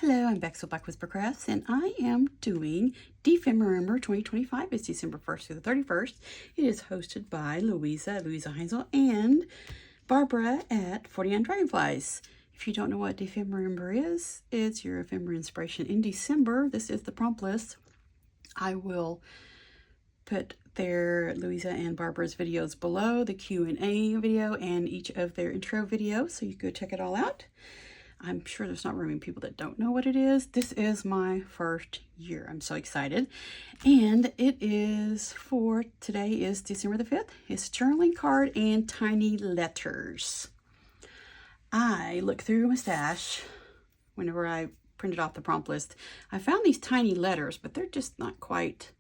Hello, I'm Bex with Black Whisper Crafts, and I am doing December 2025. It's December 1st through the 31st. It is hosted by Luise Heinzel, and Barbara at 49 Dragonflies. If you don't know what December is, it's your ephemera inspiration in December. This is the prompt list. I will put their Luise and Barbara's videos below, the Q&A video and each of their intro videos, so you go check it all out. I'm sure there's not very many people that don't know what it is. This is my first year. I'm so excited. And it is for, today is December the 5th. It's journaling card and tiny letters. I looked through my stash whenever I printed off the prompt list. I found these tiny letters, but they're just not quite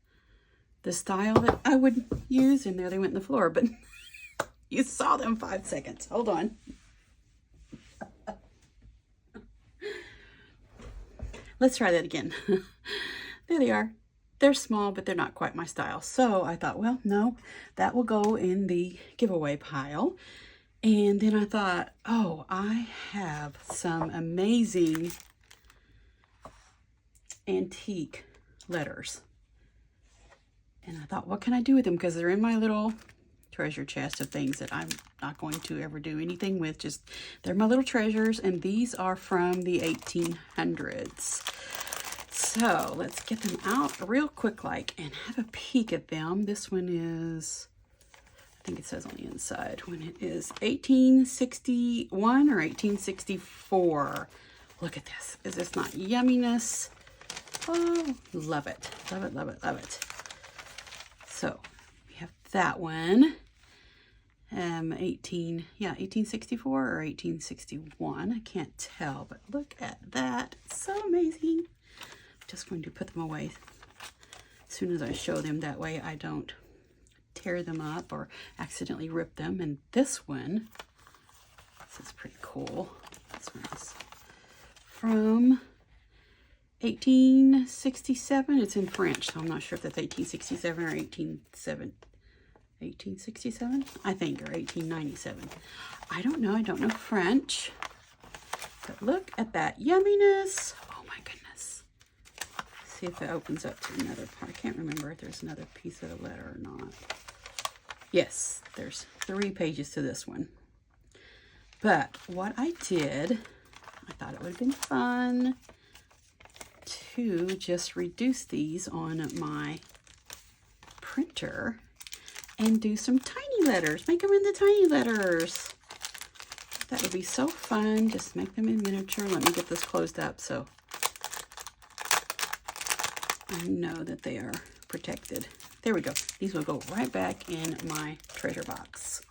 the style that I would use. And there they went in the floor, but you saw them 5 seconds. Hold on. Let's try that again. There they are. They're small, but they're not quite my style. So I thought, well, no, that will go in the giveaway pile. And then I thought, oh, I have some amazing antique letters. And I thought, what can I do with them? Because they're in my little treasure chest of things that I'm not going to ever do anything with. Just, they're my little treasures, and these are from the 1800s. So let's get them out real quick and have a peek at them. This one is, I think it says on the inside when it is 1861 or 1864. Look at this. Is this not yumminess? Oh, love it. Love it, love it, love it. So we have that one. 1864 or 1861. I can't tell, but look at that. It's so amazing. I'm just going to put them away as soon as I show them. That way I don't tear them up or accidentally rip them. And this one, this is pretty cool. This one's from 1867. It's in French, so I'm not sure if that's 1867 or 1867, I think, or 1897. I don't know. I don't know French. But look at that yumminess. Oh my goodness. Let's see if it opens up to another part. I can't remember if there's another piece of the letter or not. Yes, there's 3 pages to this one. But what I did, I thought it would have been fun to just reduce these on my printer and do some tiny letters. Make them into tiny letters. That would be so fun. Just make them in miniature. Let me get this closed up so I know that they are protected. There we go. These will go right back in my treasure box.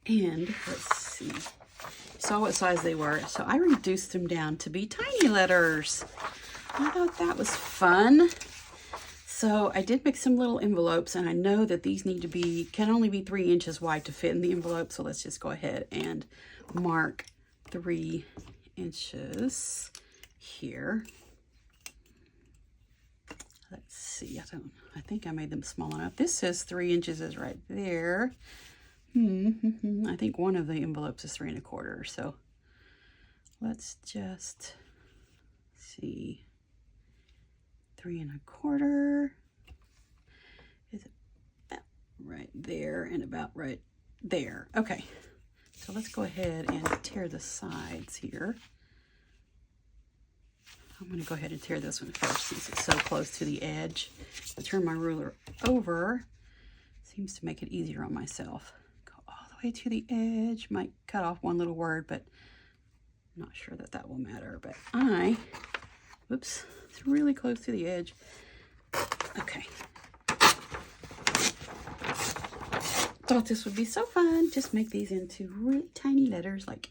And let's see. Saw what size they were. So I reduced them down to be tiny letters. I thought that was fun. So I did make some little envelopes, and I know that these need to be, can only be 3 inches wide to fit in the envelope. So let's just go ahead and mark 3 inches here. Let's see, I think I made them small enough. This says 3 inches is right there. I think one of the envelopes is 3 1/4. So let's just see. 3 1/4 is about right there and about right there. Okay, so let's go ahead and tear the sides here. I'm going to go ahead and tear this one first since it's so close to the edge. I turn my ruler over. Seems to make it easier on myself. Go all the way to the edge. Might cut off one little word, but I'm not sure that that will matter. But whoops, it's really close to the edge. Okay. Thought this would be so fun. Just make these into really tiny letters, like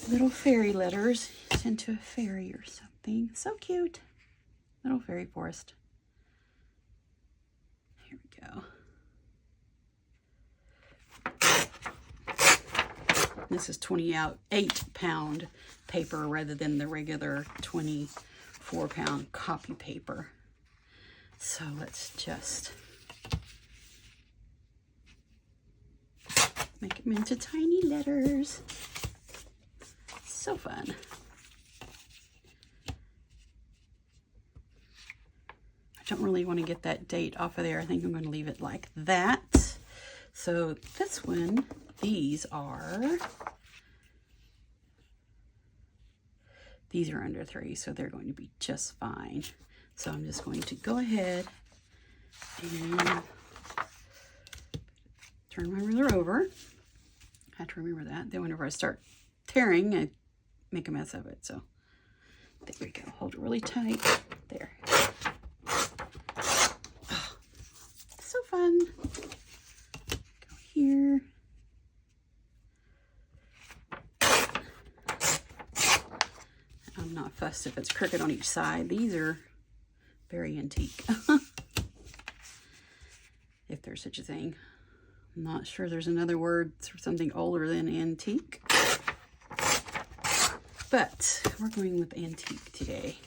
little fairy letters sent to a fairy or something. So cute. Little fairy forest. Here we go. This is 28-pound paper rather than the regular 24-pound copy paper. So let's just make them into tiny letters. So fun. don't really want to get that date off of there. I think I'm going to leave it like that. So this one, these are under 3, so they're going to be just fine. So I'm just going to go ahead and turn my ruler over. I have to remember that. Then whenever I start tearing, I make a mess of it. So there we go. Hold it really tight. There. Oh, so fun. Go here. I'm not fussed if it's crooked on each side. These are very antique. If there's such a thing. I'm not sure there's another word for something older than antique. But we're going with antique today.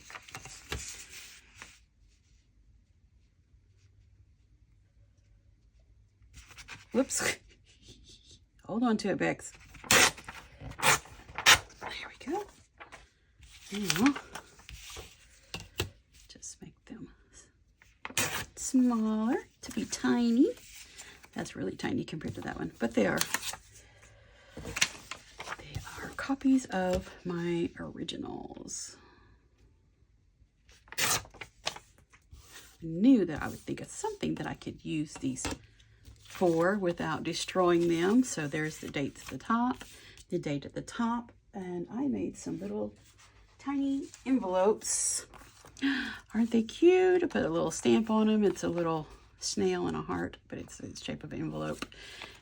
Whoops. Hold on to it, Bex. There we go. Now, just make them smaller to be tiny. That's really tiny compared to that one, but they are copies of my originals. I knew that I would think of something that I could use these for without destroying them. So there's the dates at the top, the date at the top, and I made some little tiny envelopes. Aren't they cute? I put a little stamp on them. It's a little snail and a heart, but it's the shape of an envelope.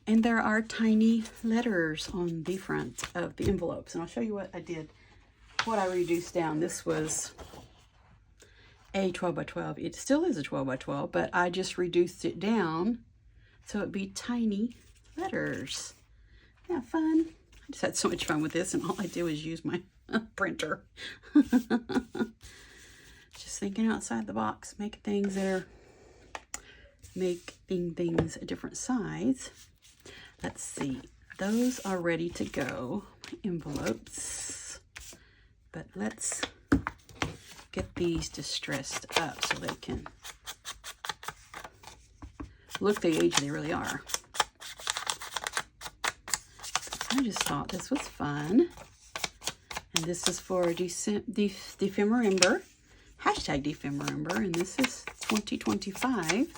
And there are tiny letters on the front of the envelopes. And I'll show you what I did, what I reduced down. This was a 12 by 12. It still is a 12 by 12, but I just reduced it down so it'd be tiny letters. Yeah, fun. I just had so much fun with this, and all I did was use my printer. Just thinking outside the box, making things things a different size. Let's see. Those are ready to go. My envelopes. But let's get these distressed up so they can look the age they really are. I just thought this was fun. And this is for December, hashtag December, and this is 2025.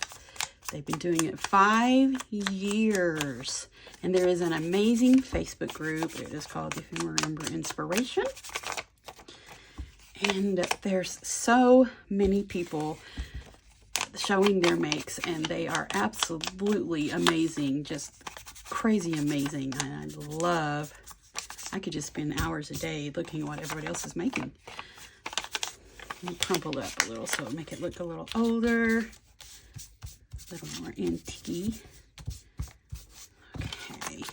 They've been doing it 5 years. And there is an amazing Facebook group. It is called December Inspiration. And there's so many people showing their makes, and they are absolutely amazing, just crazy amazing. And I could just spend hours a day looking at what everybody else is making. Let me crumple it up a little so it'll make it look a little older, a little more antique. Okay.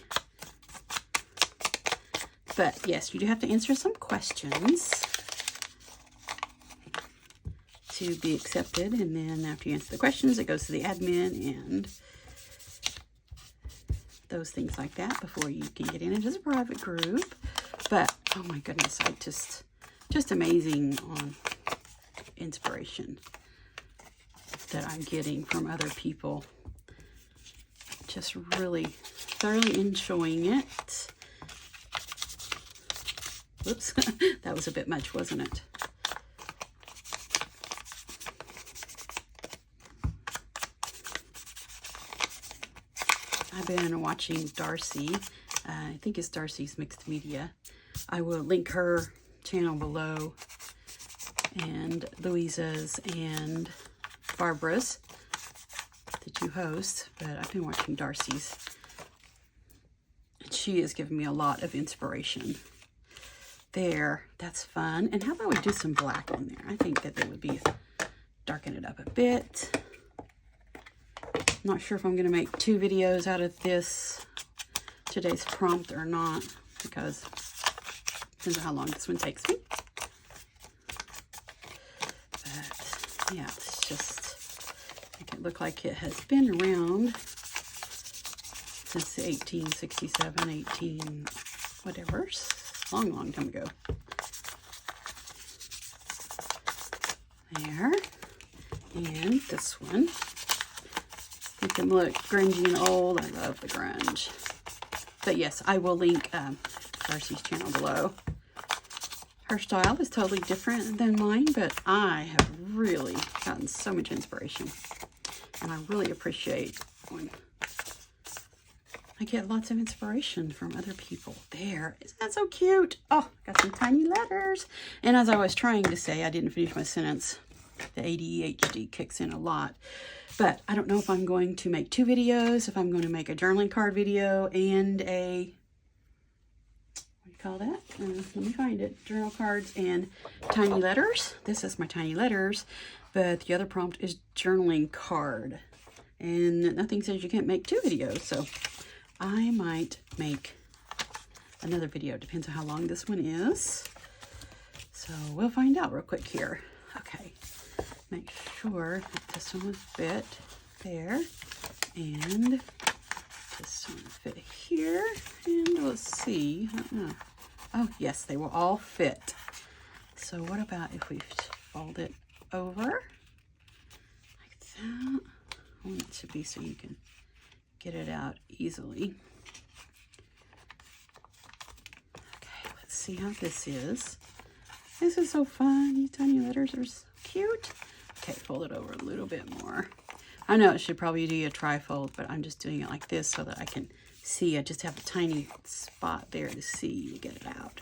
But yes, you do have to answer some questions to be accepted, and then after you answer the questions, it goes to the admin and those things like that before you can get in. It is a private group, but oh my goodness, I just amazing on inspiration that I'm getting from other people. Just really thoroughly enjoying it. Whoops, that was a bit much, wasn't it? I've been watching Darcy. I think it's Darcy's Mixed Media. I will link her channel below, and Luise's and Barbara's that you host, but I've been watching Darcy's. And she has given me a lot of inspiration. There, that's fun. And how about we do some black on there? I think that they would be darken it up a bit. Not sure if I'm going to make 2 videos out of today's prompt or not, because it depends on how long this one takes me. But yeah, it's just make it look like it has been around since 1867, 18 whatever, long time ago. There. And this one. Make them look grungy and old. I love the grunge. But yes, I will link Darcy's channel below. Her style is totally different than mine, but I have really gotten so much inspiration. And I really appreciate when I get lots of inspiration from other people. There, isn't that so cute? Oh, got some tiny letters. And as I was trying to say, I didn't finish my sentence. The ADHD kicks in a lot. But I don't know if I'm going to make 2 videos, if I'm going to make a journaling card video and a, what do you call that? Let me find it. Journal cards and tiny letters. This is my tiny letters, but the other prompt is journaling card. And nothing says you can't make 2 videos, so I might make another video. Depends on how long this one is. So we'll find out real quick here. Okay. Make sure that this one will fit there, and this one will fit here, and let's see. Oh, yes, they will all fit. So what about if we fold it over like that? I want it to be so you can get it out easily. Okay, let's see how this is. This is so fun. These tiny letters are so cute. Okay, fold it over a little bit more. I know it should probably do a tri-fold, but I'm just doing it like this so that I can see. I just have a tiny spot there to see, to get it out.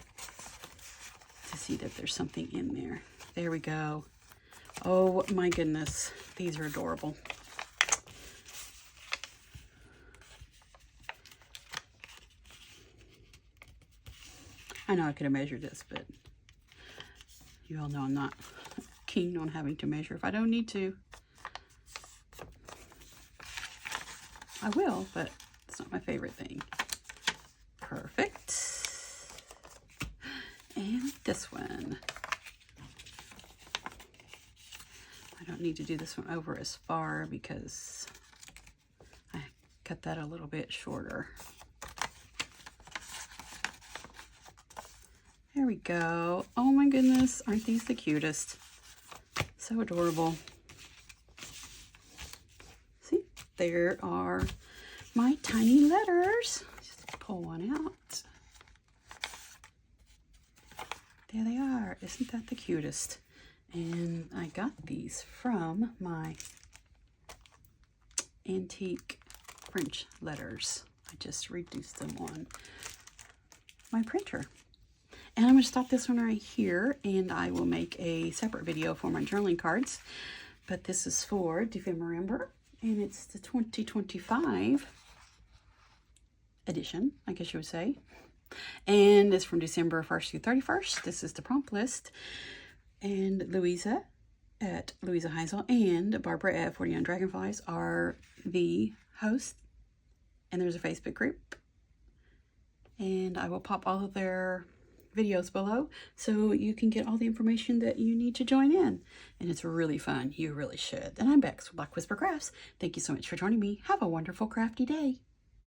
To see that there's something in there. There we go. Oh my goodness. These are adorable. I know I could have measured this, but you all know I'm not keen on having to measure if I don't need to. I will, but it's not my favorite thing. Perfect. And this one. I don't need to do this one over as far because I cut that a little bit shorter. There we go. Oh my goodness, aren't these the cutest? So adorable. See, there are my tiny letters. Just pull one out. There they are. Isn't that the cutest? And I got these from my antique French letters. I just reduced them on my printer. And I'm going to stop this one right here, and I will make a separate video for my journaling cards. But this is for December, and it's the 2025 edition, I guess you would say. And it's from December 1st through 31st. This is the prompt list. And Luisa at Luise Heisel and Barbara at 49 Dragonflies are the hosts. And there's a Facebook group. And I will pop all of their videos below so you can get all the information that you need to join in. And it's really fun. You really should. And I'm Bex with Black Whisper Crafts. Thank you so much for joining me. Have a wonderful crafty day.